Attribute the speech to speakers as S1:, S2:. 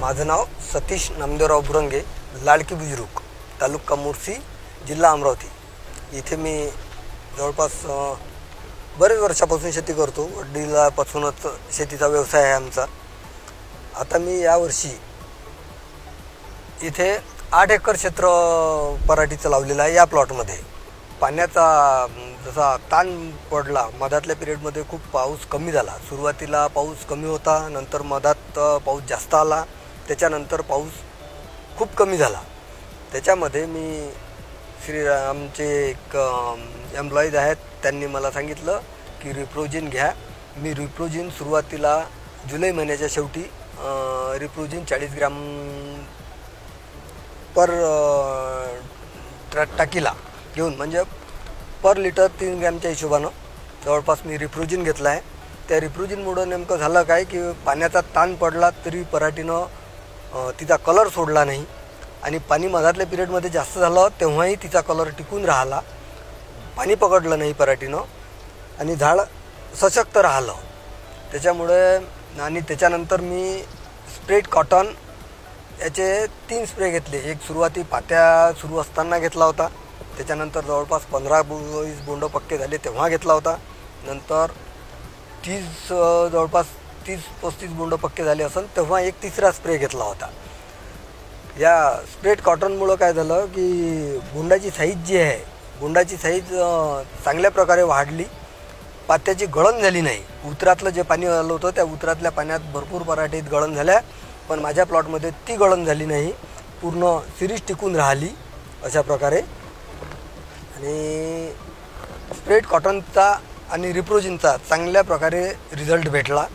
S1: माझं नाव सतीश नामदेवराव बुरंगे, लाडकी बुजुर्ग, तालुका मोर्शी, जिल्हा अमरावती। इथे मी जवळपास बरेच वर्षापासून शेती करतो। वडिलांपासूनच शेतीचा व्यवसाय आहे आमचा। आता मी यावर्षी इथे 8 एकर क्षेत्र पराठीचं लावलेलं आहे। या प्लॉटमध्ये पाण्याचा जसा ताण पडला, मधातल्या पिरियडमध्ये खूप पाऊस कमी झाला। सुरुवातीला पाऊस कमी होता, नंतर मधात पाऊस जास्त आला, त्याच्यानंतर पाऊस खूप कमी झाला। त्याच्यामध्ये मी आमचे एक एम्प्लॉईज आहेत, त्यांनी मला सांगितलं की रिप्रोजिन घ्या। मी रिप्रोजिन सुरुवातीला जुलै महिन्याच्या शेवटी रिप्रोजिन 40 ग्रॅम पर टाकीला घेऊन, म्हणजे पर लिटर 3 ग्रॅमच्या हिशोबानं जवळपास मी रिप्रोजिन घेतला आहे। त्या रिप्रोजिनमुळं नेमकं झालं काय की पाण्याचा ताण पडला तरी पराठीनं तिचा कलर सोडला नाही, आणि पाणी मधातल्या पिरियडमध्ये जास्त झालं तेव्हाही तिचा कलर टिकून राहिला, पाणी पकडलं नाही पराठीनं, आणि झाड सशक्त राहिलं। त्याच्यामुळे आणि त्याच्यानंतर मी स्प्रेड कॉटन याचे 3 स्प्रे घेतले। एक सुरुवाती पात्या सुरू असताना घेतला होता, त्याच्यानंतर जवळपास 15-20 बोंड पक्के झाले तेव्हा घेतला होता, नंतर जवळपास 30-35 बोंड पक्के झाले असेल तेव्हा एक तिसरा स्प्रे घेतला होता। या स्प्रेड कॉटनमुळं काय झालं की बोंडाची साईज जी आहे, बोंडाची साईज चांगल्या प्रकारे वाढली, पात्याची गळण झाली नाही। उतरातलं जे पाणी आलं होतं त्या उतरातल्या पाण्यात भरपूर पराठीत गळण झाल्या, पण माझ्या प्लॉटमध्ये ती गळण झाली नाही, पूर्ण सिरीज टिकून राहिली अशा प्रकारे। आणि स्प्रेड कॉटनचा आणि रिप्रोजिनचा चांगल्या प्रकारे रिझल्ट भेटला।